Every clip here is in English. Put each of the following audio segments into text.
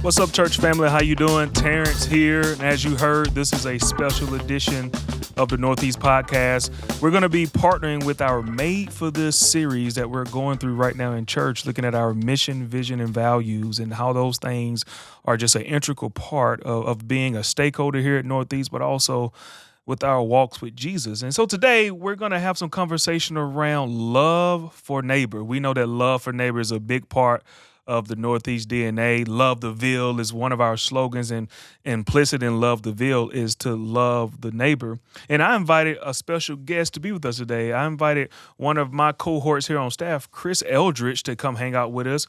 What's up, church family? How you doing? Terrence here. And as you heard, this is a special edition of the Northeast Podcast. We're going to be partnering with our Made for This series that we're going through right now in church, looking at our mission, vision, and values and how those things are just an integral part of being a stakeholder here at Northeast, but also with our walks with Jesus. And so today we're going to have some conversation around love for neighbor. We know that love for neighbor is a big part of the Northeast DNA. Love the Ville is one of our slogans, and implicit in Love the Ville is to love the neighbor. And I invited a special guest to be with us today. I invited one of my cohorts here on staff, Kris Eldridge, to come hang out with us.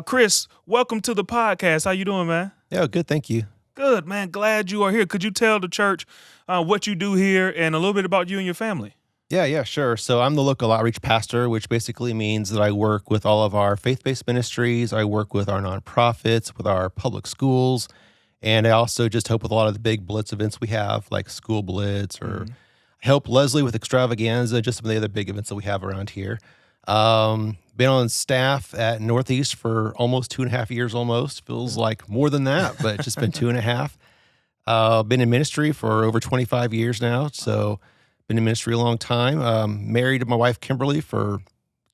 Kris, welcome to the podcast. How you doing, man? Yeah, good. Thank you. Good, man. Glad you are here. Could you tell the church what you do here and a little bit about you and your family? Yeah, sure. So I'm the local outreach pastor, which basically means that I work with all of our faith-based ministries. I work with our nonprofits, with our public schools, and I also just help with a lot of the big Blitz events we have, like School Blitz, or help Leslie with Extravaganza, just some of the other big events that we have around here. Been on staff at Northeast for almost 2.5 years almost. Feels like more than that, but it's just been 2.5. Been in ministry for over 25 years now, so been in ministry a long time. Married to my wife, Kimberly, for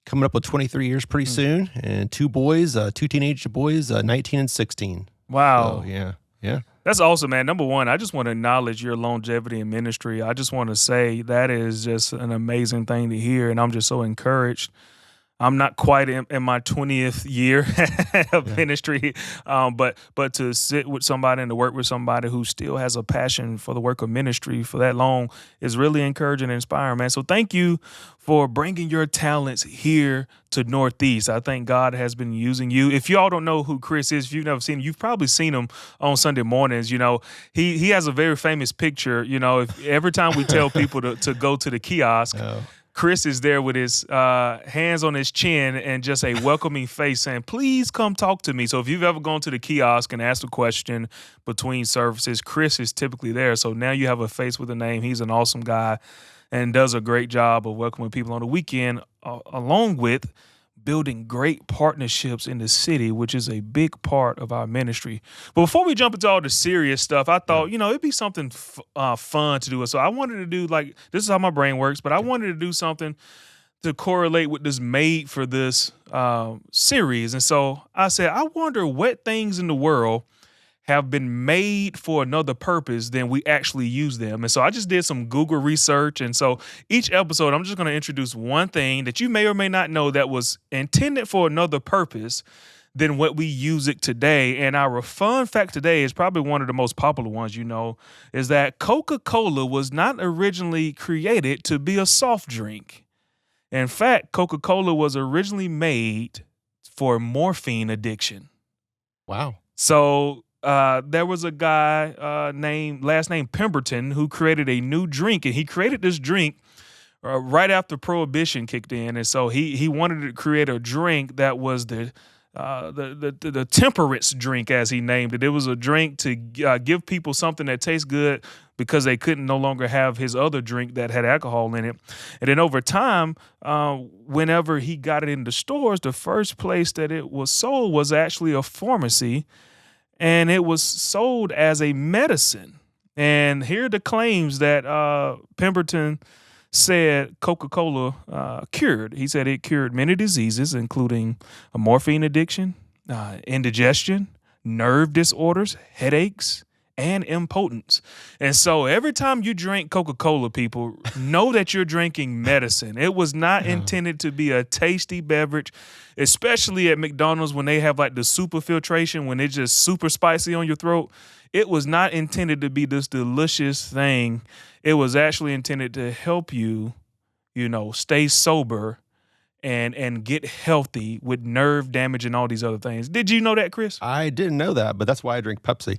coming up with 23 years pretty soon, and two boys, two teenage boys, 19 and 16. Wow. So, yeah. That's awesome, man. Number one, I just want to acknowledge your longevity in ministry. I just want to say that is just an amazing thing to hear, and I'm just so encouraged. I'm not quite in my 20th year of ministry, but to sit with somebody and to work with somebody who still has a passion for the work of ministry for that long is really encouraging and inspiring, man. So thank you for bringing your talents here to Northeast. I think God has been using you. If y'all don't know who Kris is, if you've never seen him, you've probably seen him on Sunday mornings. You know, he has a very famous picture. You know, if every time we tell people to go to the kiosk, Kris is there with his hands on his chin and just a welcoming face saying, please come talk to me. So if you've ever gone to the kiosk and asked a question between services, Kris is typically there. So now you have a face with a name. He's an awesome guy and does a great job of welcoming people on the weekend, along with building great partnerships in the city, which is a big part of our ministry. But before we jump into all the serious stuff, I thought, it'd be something fun to do. So I wanted to do, this is how my brain works, but I wanted to do something to correlate with this Made for This series. And so I said, I wonder what things in the world have been made for another purpose than we actually use them. And so I just did some Google research. And so each episode, I'm just going to introduce one thing that you may or may not know that was intended for another purpose than what we use it today. And our fun fact today is probably one of the most popular ones, is that Coca-Cola was not originally created to be a soft drink. In fact, Coca-Cola was originally made for morphine addiction. Wow. So there was a guy last name Pemberton, who created a new drink, and he created this drink right after Prohibition kicked in, and so he wanted to create a drink that was the temperance drink, as he named it. It was a drink to give people something that tastes good because they couldn't no longer have his other drink that had alcohol in it. And then over time, whenever he got it in the stores, the first place that it was sold was actually a pharmacy. And it was sold as a medicine. And here are the claims that Pemberton said Coca-Cola cured. He said it cured many diseases, including a morphine addiction, indigestion, nerve disorders, headaches, and impotence. And so every time you drink Coca-Cola, people, know that you're drinking medicine. It was not intended to be a tasty beverage, especially at McDonald's when they have the super filtration, when it's just super spicy on your throat. It was not intended to be this delicious thing. It was actually intended to help you, stay sober and get healthy with nerve damage and all these other things. Did you know that, Kris? I didn't know that, but that's why I drink Pepsi.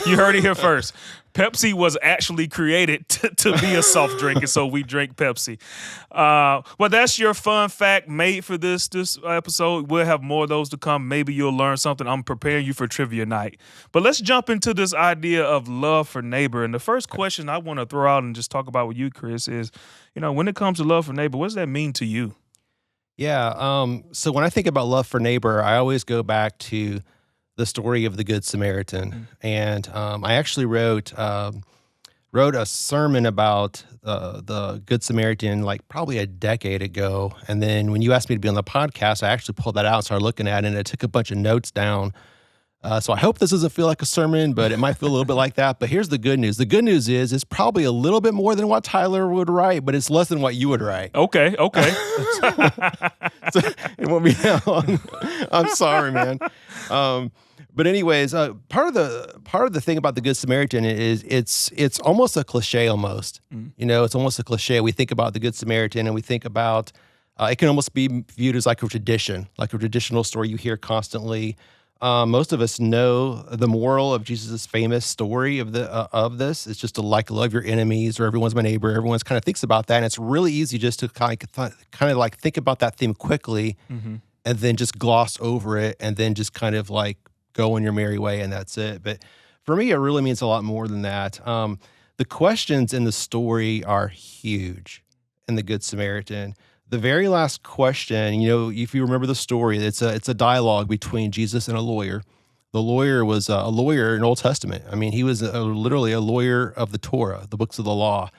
You heard it here first. Pepsi was actually created to be a soft drink, and so we drink Pepsi. Well, that's your fun fact made for this episode. We'll have more of those to come. Maybe you'll learn something. I'm preparing you for trivia night. But let's jump into this idea of love for neighbor. And the first question I want to throw out and just talk about with you, Kris, is, when it comes to love for neighbor, what does that mean to you? Yeah. So when I think about love for neighbor, I always go back to the story of the Good Samaritan, Mm. and I actually wrote a sermon about the Good Samaritan like probably a decade ago. And then when you asked me to be on the podcast, I actually pulled that out and started looking at it, and I took a bunch of notes down. So I hope this doesn't feel like a sermon, but it might feel a little bit like that. But here's the good news. The good news is it's probably a little bit more than what Tyler would write, but it's less than what you would write. Okay. So it won't be that long. I'm sorry, man. But anyways, part of the thing about the Good Samaritan is it's almost a cliche almost. Mm. It's almost a cliche. We think about the Good Samaritan and we think about it can almost be viewed as like a tradition, like a traditional story you hear constantly. Most of us know the moral of Jesus' famous story of this. It's just to like love your enemies, or everyone's my neighbor. Everyone's kind of thinks about that, and it's really easy just to kind of like think about that theme quickly, Mm-hmm. and then just gloss over it, and then just kind of like go on your merry way, and that's it. But for me, it really means a lot more than that. The questions in the story are huge in the Good Samaritan. The very last question, if you remember the story, it's a dialogue between Jesus and a lawyer. The lawyer was a lawyer in Old Testament. I mean, he was literally a lawyer of the Torah, the books of the law.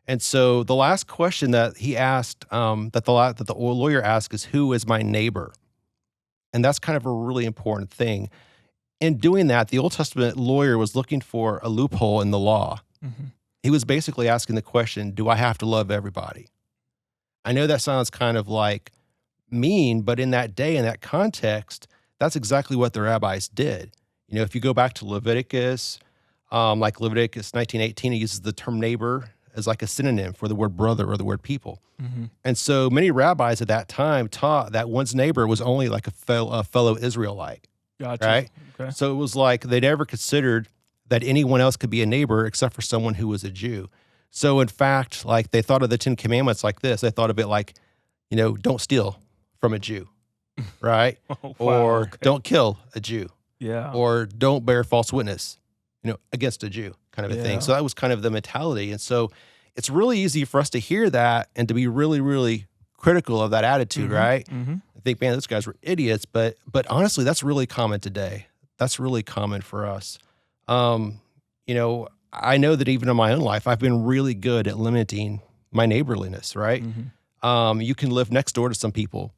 And so the last question that he asked, that the lawyer asked, is, "Who is my neighbor?" And that's kind of a really important thing. In doing that, the Old Testament lawyer was looking for a loophole in the law. Mm-hmm. He was basically asking the question, do I have to love everybody? I know that sounds kind of like mean, but in that day, in that context, that's exactly what the rabbis did. If you go back to Leviticus, like Leviticus 19:18, it uses the term neighbor as like a synonym for the word brother or the word people. Mm-hmm. And so many rabbis at that time taught that one's neighbor was only like a fellow Israelite, Gotcha. right? Okay. So it was like they never considered that anyone else could be a neighbor except for someone who was a Jew. So in fact, like they thought of the 10 Commandments like this. They thought of it like, don't steal from a Jew, right? Oh, wow, Or okay. don't kill a Jew, Yeah. or don't bear false witness, against a Jew, kind of a thing. Yeah. So that was kind of the mentality. And so it's really easy for us to hear that and to be really, really critical of that attitude, Mhm. right? Mm-hmm. I think, man, those guys were idiots. But honestly, that's really common today. That's really common for us. I know that even in my own life, I've been really good at limiting my neighborliness, right? Mm-hmm. You can live next door to some people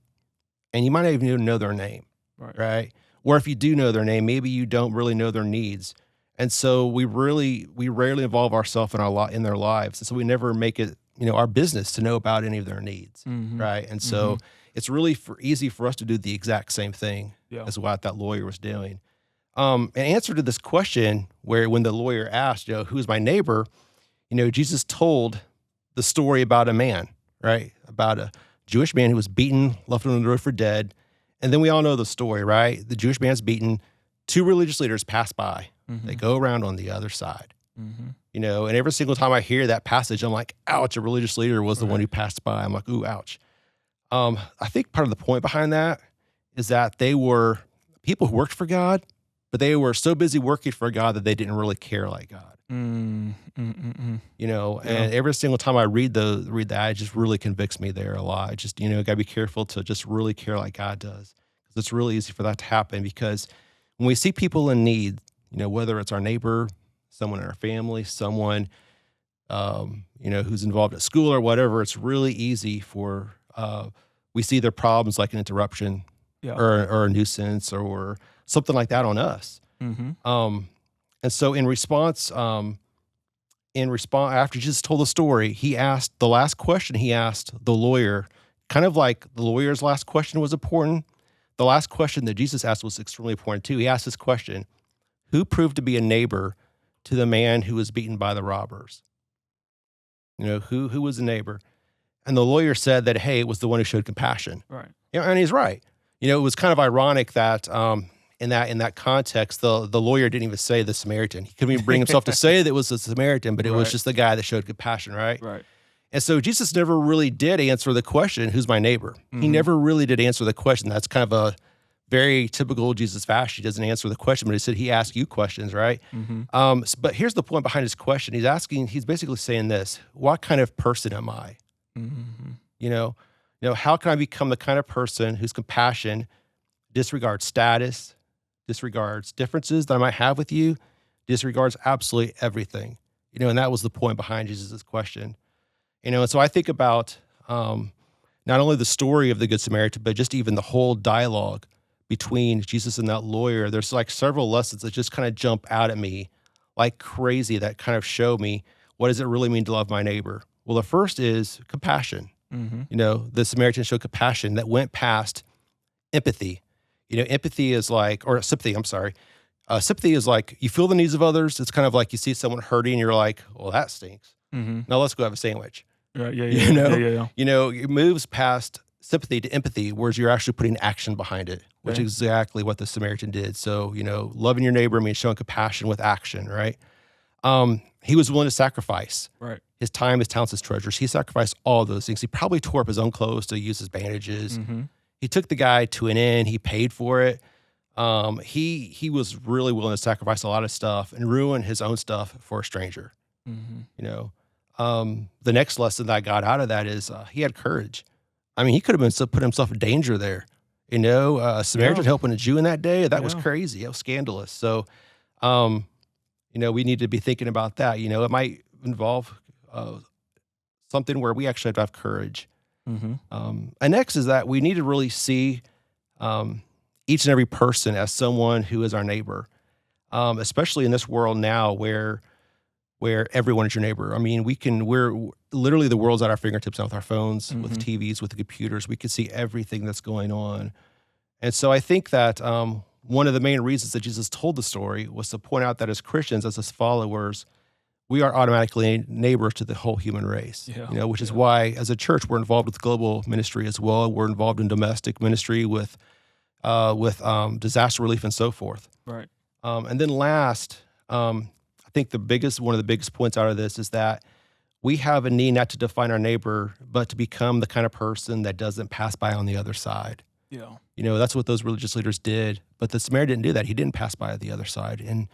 and you might not even know their name, Right. right? Or if you do know their name, maybe you don't really know their needs. And so we rarely involve ourselves in their lives. And so we never make it, our business to know about any of their needs, Mm-hmm. right? And so it's really easy for us to do the exact same thing Yeah. as what that lawyer was doing. In answer to this question, when the lawyer asked, who's my neighbor, Jesus told the story about a man, right? About a Jewish man who was beaten, left on the road for dead. And then we all know the story, right? The Jewish man's beaten. Two religious leaders pass by. Mm-hmm. They go around on the other side, Mm-hmm. and every single time I hear that passage, I'm like, ouch, a religious leader was the one who passed by. I'm like, ooh, ouch. I think part of the point behind that is that they were people who worked for God, but they were so busy working for God that they didn't really care like God. Mm-hmm. And every single time I read that, it just really convicts me there a lot. Just, gotta be careful to just really care like God does. Because it's really easy for that to happen, because when we see people in need, whether it's our neighbor, someone in our family, someone, who's involved at school or whatever, it's really easy for, we see their problems like an interruption or a nuisance or something like that on us. Mm-hmm. And so in response, after Jesus told the story, the last question he asked the lawyer, kind of like the lawyer's last question was important. The last question that Jesus asked was extremely important too. He asked this question: who proved to be a neighbor to the man who was beaten by the robbers? Who was a neighbor? And the lawyer said that, hey, it was the one who showed compassion. Right. And he's right. It was kind of ironic that in that context, the lawyer didn't even say the Samaritan. He couldn't even bring himself to say that it was the Samaritan, but it was just the guy that showed compassion, right? Right. And so Jesus never really did answer the question, who's my neighbor? He never really did answer the question. That's kind of a very typical Jesus fashion. He doesn't answer the question, but he said he asked you questions, right? Mm-hmm. But here's the point behind his question. He's basically saying this: what kind of person am I? Mm-hmm. How can I become the kind of person whose compassion disregards status, disregards differences that I might have with you, disregards absolutely everything. And that was the point behind Jesus' question. And so I think about not only the story of the Good Samaritan, but just even the whole dialogue between Jesus and that lawyer. There's like several lessons that just kind of jump out at me like crazy that kind of show me what does it really mean to love my neighbor. Well, the first is compassion. The Samaritan showed compassion that went past empathy. Empathy is like, or sympathy, I'm sorry. Sympathy is like you feel the needs of others. It's kind of like you see someone hurting and you're like, well, that stinks. Now let's go have a sandwich. Right, yeah. It moves past sympathy to empathy, whereas you're actually putting action behind it, which is exactly what the Samaritan did. So, loving your neighbor means showing compassion with action, right? He was willing to sacrifice his time, his talents, his treasures. He sacrificed all those things. He probably tore up his own clothes to use as bandages. He took the guy to an inn. He paid for it. He was really willing to sacrifice a lot of stuff and ruin his own stuff for a stranger. The next lesson that I got out of that is he had courage. I mean, he could have been put himself in danger there. A Samaritan helping a Jew in that day, that was crazy. It was scandalous. So, we need to be thinking about that. It might involve something where we actually have to have courage. And next is that we need to really see each and every person as someone who is our neighbor, especially in this world now where everyone is your neighbor. I mean, we're literally the world's at our fingertips now with our phones, with TVs, with the computers. We can see everything that's going on. And so I think that one of the main reasons that Jesus told the story was to point out that as Christians, as his followers, we are automatically neighbors to the whole human race, which is why as a church, we're involved with global ministry as well. We're involved in domestic ministry with disaster relief and so forth. Right. And then last, I think one of the biggest points out of this is that we have a need not to define our neighbor, but to become the kind of person that doesn't pass by on the other side. Yeah. That's what those religious leaders did. But the Samaritan didn't do that. He didn't pass by on the other side. And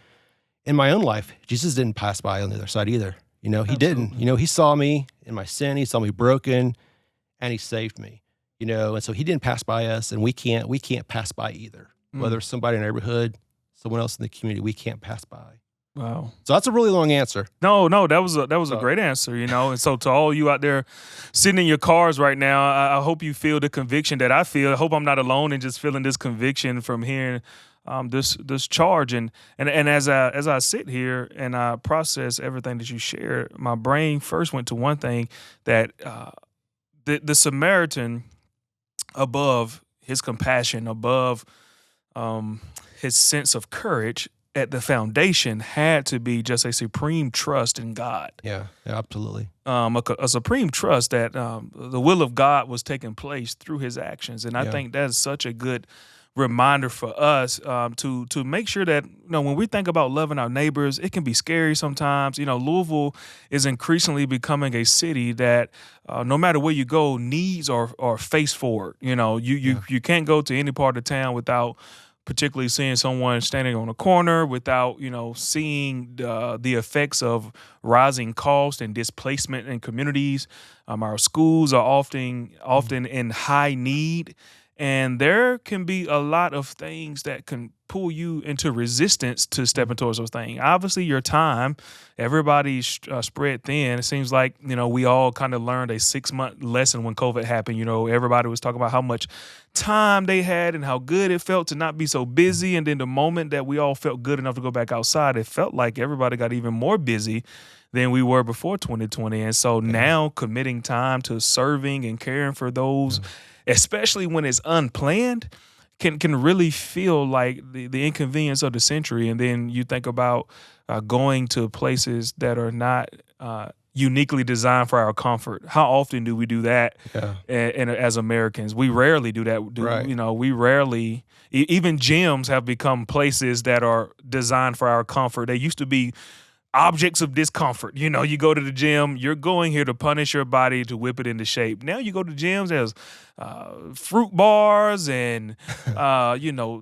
in my own life, Jesus didn't pass by on the other side either. He didn't. He saw me in my sin. He saw me broken, and he saved me. And so he didn't pass by us, and we can't pass by either. Whether it's somebody in our neighborhood, someone else in the community, we can't pass by. Wow. So that's a really long answer. No, that was a great answer, And so to all you out there sitting in your cars right now, I hope you feel the conviction that I feel. I hope I'm not alone in just feeling this conviction from hearing this charge. And as I sit here and I process everything that you shared, my brain first went to one thing that the Samaritan, above his compassion, above his sense of courage, at the foundation had to be just a supreme trust in God. Yeah, absolutely. A supreme trust that the will of God was taking place through his actions. And I think that's such a good reminder for us to make sure that, when we think about loving our neighbors, it can be scary sometimes. Louisville is increasingly becoming a city that no matter where you go, needs are face forward. You can't go to any part of town without particularly seeing someone standing on a corner, without, seeing the effects of rising cost and displacement in communities. Our schools are often in high need. And there can be a lot of things that can pull you into resistance to stepping towards those things. Obviously, your time, everybody's spread thin. It seems like, we all kind of learned a 6-month lesson when COVID happened. Everybody was talking about how much time they had and how good it felt to not be so busy. And then the moment that we all felt good enough to go back outside, it felt like everybody got even more busy than we were before 2020. And so now committing time to serving and caring for those, especially when it's unplanned, can really feel like the inconvenience of the century. And then you think about going to places that are not uniquely designed for our comfort. How often do we do that? And as Americans, we rarely do that. We rarely. Even gyms have become places that are designed for our comfort. They used to be objects of discomfort. You go to the gym, you're going here to punish your body to whip it into shape. Now you go to gyms, there's fruit bars and,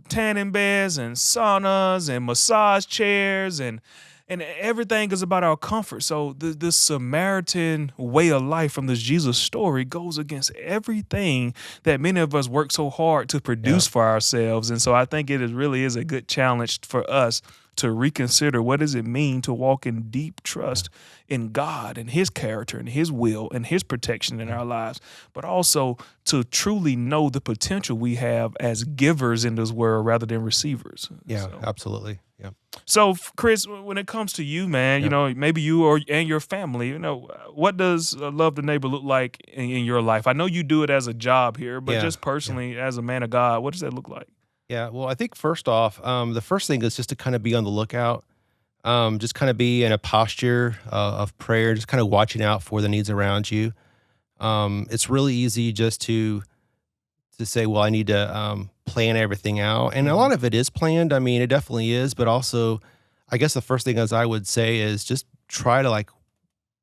tanning beds and saunas and massage chairs. And and everything is about our comfort. So this Samaritan way of life from this Jesus story goes against everything that many of us work so hard to produce for ourselves. And so I think really is a good challenge for us to reconsider, what does it mean to walk in deep trust in God and his character and his will and his protection in our lives, but also to truly know the potential we have as givers in this world rather than receivers. Yeah, absolutely. Yeah. So, Kris, when it comes to you, man, you know, maybe you and your family, you know, what does love the neighbor look like in your life? I know you do it as a job here, but just personally, as a man of God, what does that look like? Yeah, well, I think first off, the first thing is just to kind of be on the lookout, just kind of be in a posture of prayer, just kind of watching out for the needs around you. It's really easy just to say, well, I need to plan everything out, and a lot of it is planned. I mean, it definitely is, but also, I guess the first thing as I would say is just try to like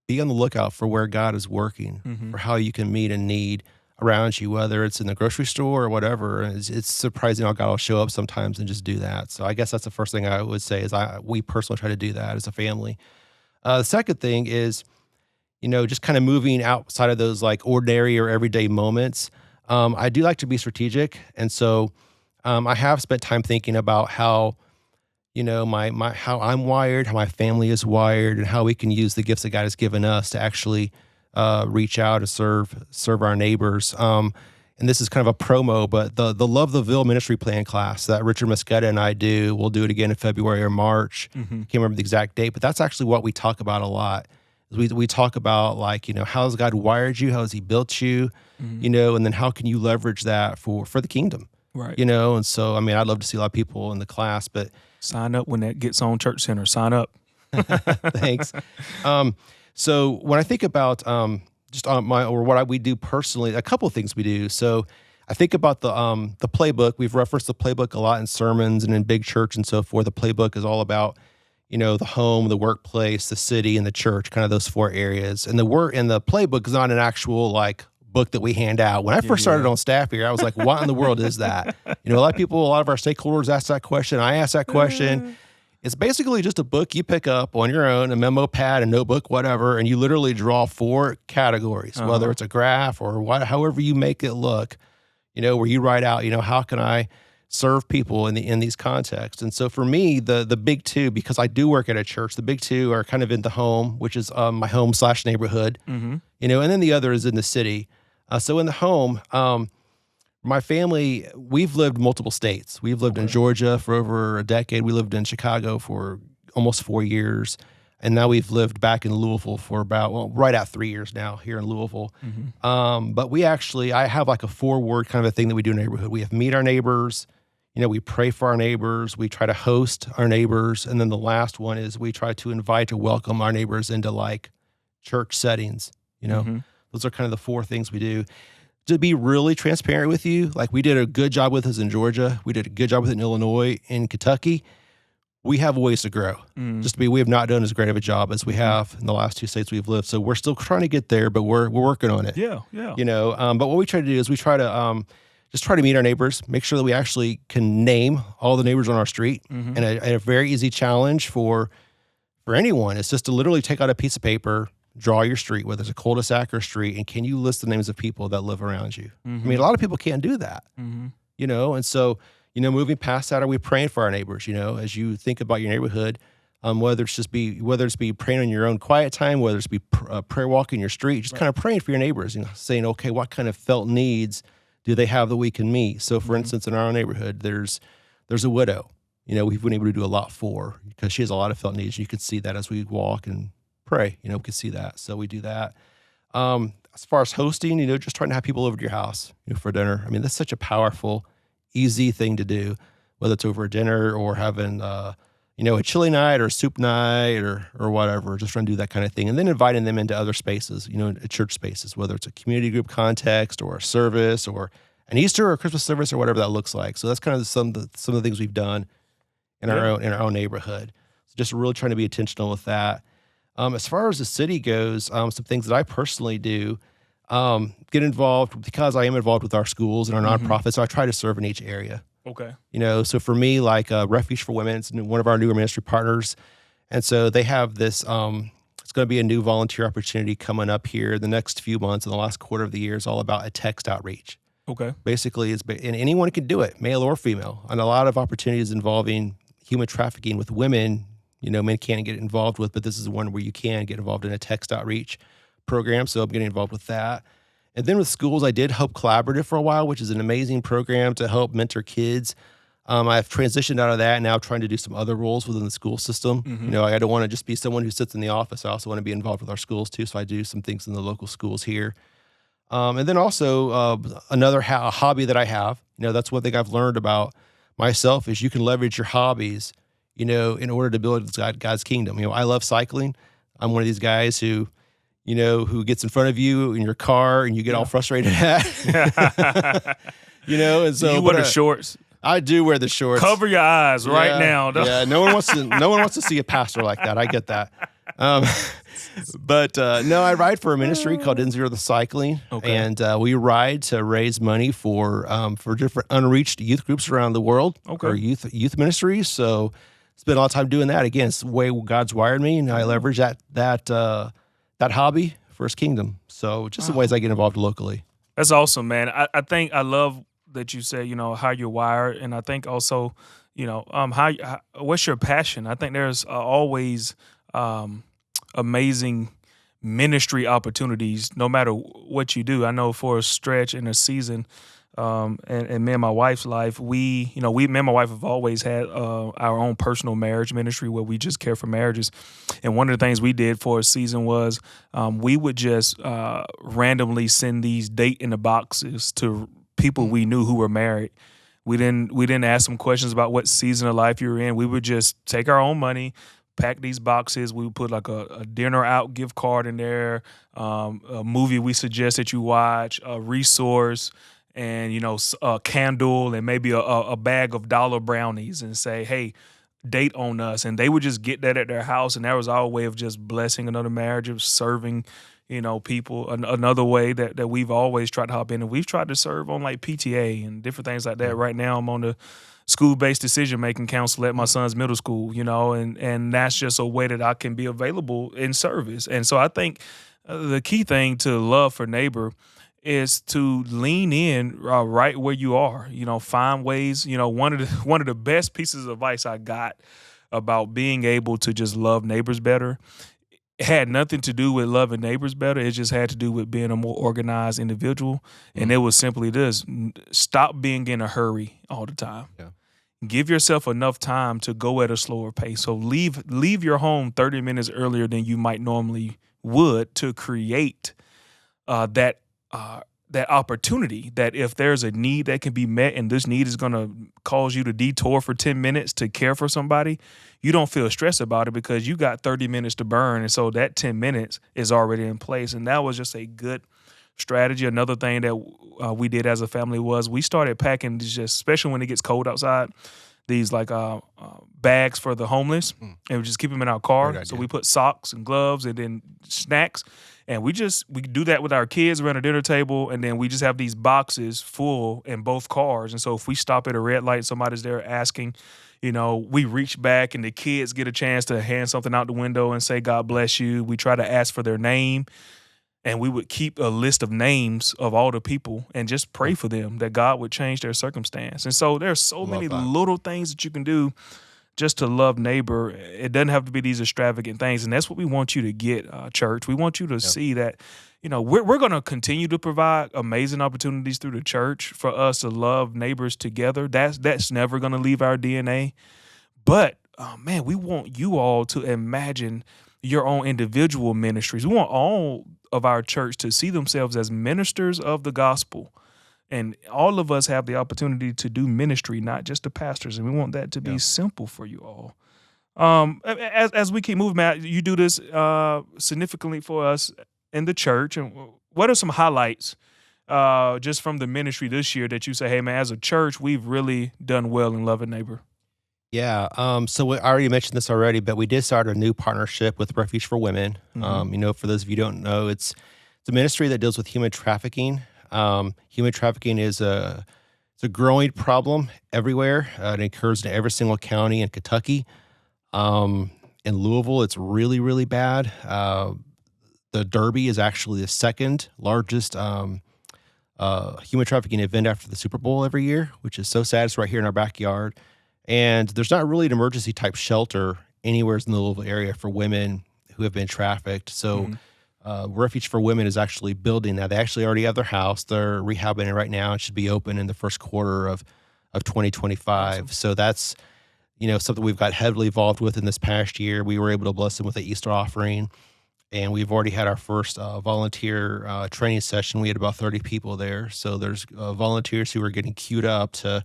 be on the lookout for where God is working, for how you can meet a need around you, whether it's in the grocery store or whatever. It's surprising how God will show up sometimes and just do that. So I guess that's the first thing I would say is we personally try to do that as a family. The second thing is, you know, just kind of moving outside of those like ordinary or everyday moments. I do like to be strategic. And so I have spent time thinking about how, you know, how I'm wired, how my family is wired, and how we can use the gifts that God has given us to actually reach out to serve our neighbors. And this is kind of a promo, but the Love the Ville ministry plan class that Richard Mosqueda and I do, we'll do it again in February or March. Can't remember the exact date, but that's actually what we talk about a lot. We talk about, like, you know, how has God wired you? How has he built you? You know, and then how can you leverage that for the kingdom? Right. You know, and so, I mean, I'd love to see a lot of people in the class, but sign up when that gets on Church Center. Sign up. thanks. So when I think about just on we do personally, a couple of things we do. So I think about the playbook. We've referenced the playbook a lot in sermons and in big church and so forth. The playbook is all about, you know, the home, the workplace, the city, and the church, kind of those four areas. And the playbook is not an actual like book that we hand out. When I first started on staff here, I was like, what in the world is that? You know, a lot of our stakeholders ask that question. I ask that question. It's basically just a book you pick up on your own, a memo pad, a notebook, whatever, and you literally draw four categories, whether it's a graph or however you make it look, you know, where you write out, you know, how can I serve people in these contexts? And so for me, the big two, because I do work at a church, the big two are kind of in the home, which is my home / neighborhood, you know, and then the other is in the city. So in the home, my family, we've lived multiple states. We've lived in Georgia for over a decade. We lived in Chicago for almost 4 years. And now we've lived back in Louisville for right at 3 years now here in Louisville. But I have like a 4-word kind of a thing that we do in the neighborhood. We have meet our neighbors. You know, we pray for our neighbors. We try to host our neighbors. And then the last one is we try to invite or welcome our neighbors into like church settings. You know, those are kind of the 4 things we do. To be really transparent with you, like we did a good job with us in Georgia. We did a good job with it in Illinois, in Kentucky. We have ways to grow. We have not done as great of a job as we have in the last 2 states we've lived. So we're still trying to get there, but we're working on it. Yeah. You know, but what we try to do is we try to just try to meet our neighbors, make sure that we actually can name all the neighbors on our street. And a very easy challenge for anyone is just to literally take out a piece of paper, draw your street, whether it's a cul-de-sac or a street, and can you list the names of people that live around you? I mean, a lot of people can't do that, you know, and so, you know, moving past that, are we praying for our neighbors? You know, as you think about your neighborhood, whether it's be praying on your own quiet time, whether it's be prayer walking your street, just kind of praying for your neighbors, you know, saying, okay, what kind of felt needs do they have that we can meet? So, for instance, in our own neighborhood, there's a widow. You know, we've been able to do a lot for because she has a lot of felt needs. You can see that as we walk and pray. You know, we can see that, so we do that. As far as hosting, you know, just trying to have people over to your house, you know, for dinner. I mean, that's such a powerful, easy thing to do, whether it's over a dinner or having, you know, a chili night or a soup night or whatever. Just trying to do that kind of thing, and then inviting them into other spaces, you know, church spaces, whether it's a community group context or a service or an Easter or a Christmas service or whatever that looks like. So that's kind of some of the things we've done in our own neighborhood. So just really trying to be intentional with that. As far as the city goes, some things that I personally do, get involved because I am involved with our schools and our nonprofits. So I try to serve in each area. Okay. You know, so for me, like Refuge for Women, it's one of our newer ministry partners, And so they have this, it's going to be a new volunteer opportunity coming up here the next few months. In the last quarter of the year is all about a text outreach. Okay. Basically, and anyone can do it, male or female. And a lot of opportunities involving human trafficking with women, men can't get involved with, but this is one where you can get involved in a text outreach program. So I'm getting involved with that. And then with schools, I did Hope Collaborative for a while, which is an amazing program to help mentor kids. I've transitioned out of that and now trying to do some other roles within the school system. Mm-hmm. I don't want to just be someone who sits in the office. I also want to be involved with our schools too. So I do some things in the local schools here. And then also another hobby that I have, that's one thing I've learned about myself is you can leverage your hobbies, in order to build God's kingdom. I love cycling. I'm one of these guys who gets in front of you in your car and you get all frustrated at, and so. You wear the shorts. I do wear the shorts. Cover your eyes right now. Yeah, no one wants to see a pastor like that. I get that. But no, I ride for a ministry called N0 the Cycling, and we ride to raise money for different unreached youth groups around the world, or youth ministries. So spend a lot of time doing that. Again, it's the way God's wired me, and I leverage that hobby for His kingdom. So just some ways I get involved locally. That's awesome, man. I think I love that you said, how you're wired, and I think also, what's your passion? I think there's always amazing ministry opportunities, no matter what you do. I know for a stretch in a season, and me and my wife's life, me and my wife have always had our own personal marriage ministry where we just care for marriages. And one of the things we did for a season was we would just randomly send these date in the boxes to people we knew who were married. We didn't ask them questions about what season of life you're in. We would just take our own money, pack these boxes. We would put like a dinner out gift card in there, a movie we suggest that you watch, a resource, and a candle, and maybe a bag of dollar brownies, and say, hey, date on us. And they would just get that at their house, and that was our way of just blessing another marriage, of serving people. Another way that we've always tried to hop in, and we've tried to serve on like PTA and different things like that. Right now I'm on the school-based decision-making council at my son's middle school, and that's just a way that I can be available in service. And so I think the key thing to love for neighbor is to lean in right where you are, find ways. One of the best pieces of advice I got about being able to just love neighbors better, it had nothing to do with loving neighbors better. It just had to do with being a more organized individual. And it was simply this: stop being in a hurry all the time. Yeah. Give yourself enough time to go at a slower pace. So leave your home 30 minutes earlier than you might normally would, to create that opportunity, that if there's a need that can be met and this need is going to cause you to detour for 10 minutes to care for somebody, you don't feel stressed about it because you got 30 minutes to burn. And so that 10 minutes is already in place. And that was just a good strategy. Another thing that we did as a family was we started packing, just especially when it gets cold outside, these like bags for the homeless, and we just keep them in our car. So we put socks and gloves and then snacks. And we do that with our kids around a dinner table, and then we just have these boxes full in both cars. And so if we stop at a red light, somebody's there asking, we reach back and the kids get a chance to hand something out the window and say, God bless you. We try to ask for their name, and we would keep a list of names of all the people and just pray for them that God would change their circumstance. And so there's so many little things that you can do just to love neighbor. It doesn't have to be these extravagant things. And that's what we want you to get, church. We want you to see that, we're going to continue to provide amazing opportunities through the church for us to love neighbors together. That's never going to leave our DNA. But, man, we want you all to imagine your own individual ministries. We want all of our church to see themselves as ministers of the gospel. And all of us have the opportunity to do ministry, not just the pastors. And we want that to be simple for you all. As we keep moving, Matt, you do this significantly for us in the church. And what are some highlights just from the ministry this year that you say, hey, man, as a church, we've really done well in loving neighbor? Yeah. So I already mentioned this already, but we did start a new partnership with Refuge for Women. For those of you who don't know, it's a ministry that deals with human trafficking. Human trafficking is a growing problem everywhere. It occurs in every single county in Kentucky. In Louisville, it's really, really bad. The Derby is actually the second largest human trafficking event after the Super Bowl every year, which is so sad. It's right here in our backyard. And there's not really an emergency type shelter anywhere in the Louisville area for women who have been trafficked. So Refuge for Women is actually building that. They actually already have their house. They're rehabbing it right now. It should be open in the first quarter of 2025. Awesome. So that's, something we've got heavily involved with in this past year. We were able to bless them with an Easter offering. And we've already had our first volunteer training session. We had about 30 people there. So there's volunteers who are getting queued up to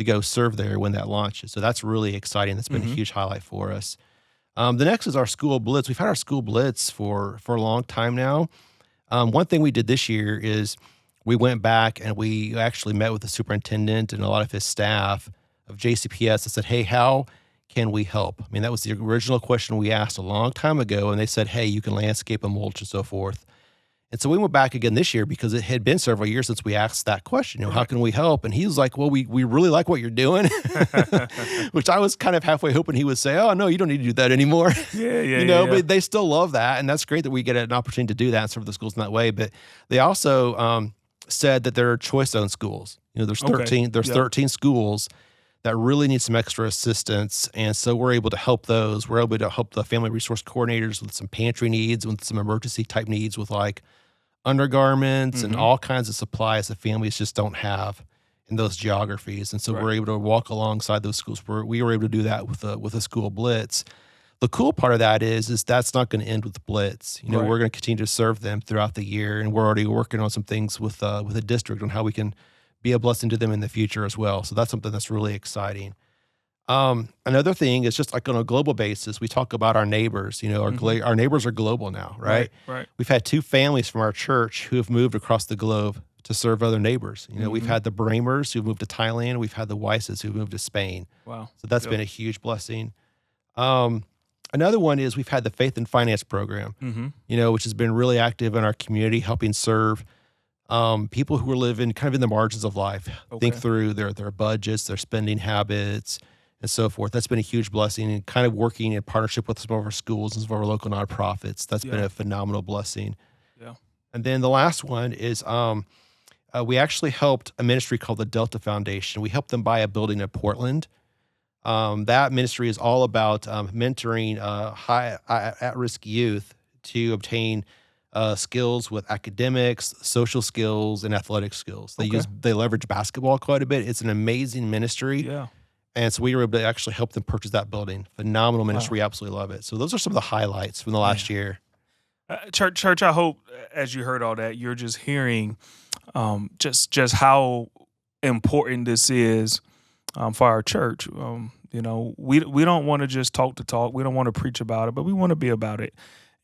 go serve there when that launches. So that's really exciting. That's been a huge highlight for us. The next is our school blitz. We've had our school blitz for a long time now. One thing we did this year is we went back and we actually met with the superintendent and a lot of his staff of JCPS and said, hey, how can we help? I mean, that was the original question we asked a long time ago. And they said, hey, you can landscape and mulch and so forth. And so we went back again this year because it had been several years since we asked that question, how can we help? And he was like, well, we really like what you're doing, which I was kind of halfway hoping he would say, oh, no, you don't need to do that anymore. But they still love that. And that's great that we get an opportunity to do that and serve the schools in that way. But they also said that there are choice zone schools. There's 13 schools that really need some extra assistance. And so we're able to help those. We're able to help the family resource coordinators with some pantry needs, with some emergency type needs with like undergarments and all kinds of supplies that families just don't have in those geographies. And so we're able to walk alongside those schools. We were able to do that with a school blitz. The cool part of that is that's not going to end with the blitz. We're going to continue to serve them throughout the year. And we're already working on some things with the district on how we can be a blessing to them in the future as well. So that's something that's really exciting. Another thing is just like on a global basis, we talk about our neighbors. Our neighbors are global now, right? Right. We've had 2 families from our church who have moved across the globe to serve other neighbors. We've had the Bramers who've moved to Thailand. We've had the Weisses who've moved to Spain. Wow. So that's been a huge blessing. Another one is we've had the Faith and Finance program, which has been really active in our community, helping serve people who are living kind of in the margins of life, think through their budgets, their spending habits, and so forth. That's been a huge blessing, and kind of working in partnership with some of our schools and some of our local nonprofits. That's been a phenomenal blessing. Yeah. And then the last one is we actually helped a ministry called the Delta Foundation. We helped them buy a building in Portland. That ministry is all about mentoring high at-risk youth to obtain skills with academics, social skills, and athletic skills. They leverage basketball quite a bit. It's an amazing ministry. Yeah. And so we were able to actually help them purchase that building. Phenomenal ministry. Wow. Absolutely love it. So those are some of the highlights from the last year. Church, I hope as you heard all that, you're just hearing just how important this is for our church. We don't want to just talk the talk. We don't want to preach about it, but we want to be about it.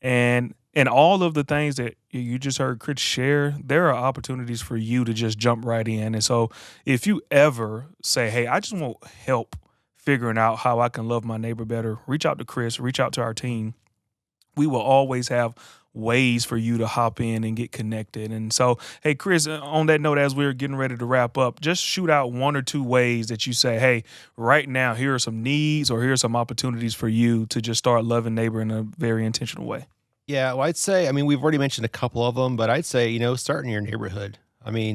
And all of the things that you just heard Kris share, there are opportunities for you to just jump right in. And so if you ever say, hey, I just want help figuring out how I can love my neighbor better, reach out to Kris, reach out to our team. We will always have ways for you to hop in and get connected. And so, hey, Kris, on that note, as we're getting ready to wrap up, just shoot out 1 or 2 ways that you say, hey, right now, here are some needs or here are some opportunities for you to just start loving neighbor in a very intentional way. Yeah, well, I'd say, we've already mentioned a couple of them, but I'd say, start in your neighborhood.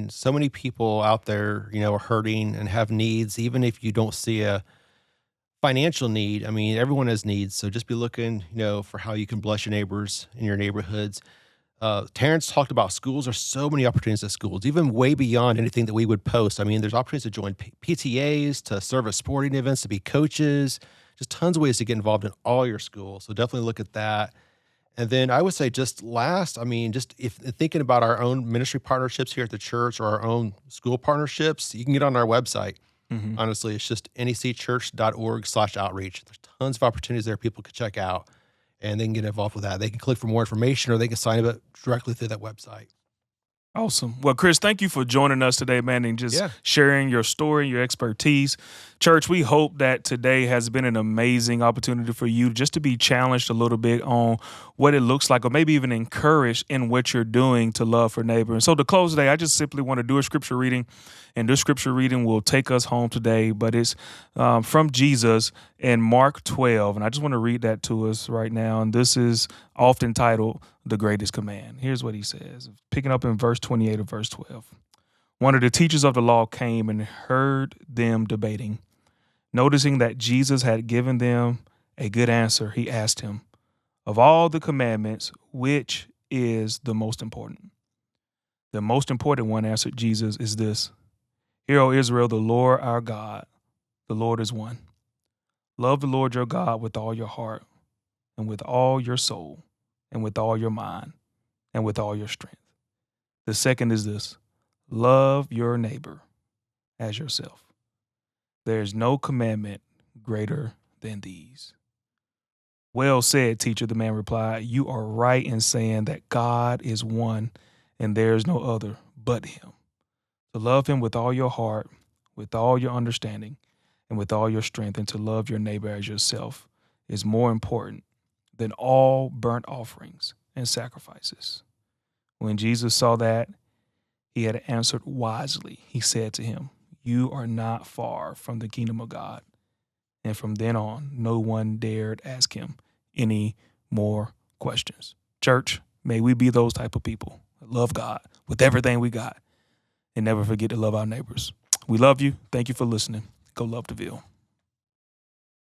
So many people out there, are hurting and have needs, even if you don't see a financial need. Everyone has needs. So just be looking, for how you can bless your neighbors in your neighborhoods. Terrence talked about schools. There's so many opportunities at schools, even way beyond anything that we would post. There's opportunities to join PTAs, to serve at sporting events, to be coaches, just tons of ways to get involved in all your schools. So definitely look at that. And then I would say just last, just if thinking about our own ministry partnerships here at the church or our own school partnerships, you can get on our website. Honestly, it's just necchurch.org/outreach. There's tons of opportunities there people could check out, and they can get involved with that. They can click for more information, or they can sign up directly through that website. Awesome. Well, Kris, thank you for joining us today, man, and just sharing your story, your expertise. Church, we hope that today has been an amazing opportunity for you just to be challenged a little bit on what it looks like, or maybe even encouraged in what you're doing to love for neighbor. And so to close today, I just simply want to do a scripture reading, and this scripture reading will take us home today, but it's from Jesus in Mark 12. And I just want to read that to us right now. And this is often titled The Greatest Command. Here's what he says, picking up in verse 28 of verse 12. One of the teachers of the law came and heard them debating. Noticing that Jesus had given them a good answer, he asked him, "Of all the commandments, which is the most important?" "The most important one," answered Jesus, "is this: Hear, O Israel, the Lord our God, the Lord is one. Love the Lord your God with all your heart, and with all your soul, and with all your mind, and with all your strength. The second is this: love your neighbor as yourself. There is no commandment greater than these." "Well said, teacher," the man replied. "You are right in saying that God is one and there is no other but him. To love him with all your heart, with all your understanding, and with all your strength, and to love your neighbor as yourself is more important than all burnt offerings and sacrifices." When Jesus saw that he had answered wisely, he said to him, "You are not far from the kingdom of God." And from then on, no one dared ask him any more questions. Church, may we be those type of people that love God with everything we got and never forget to love our neighbors. We love you. Thank you for listening. Go love DeVille.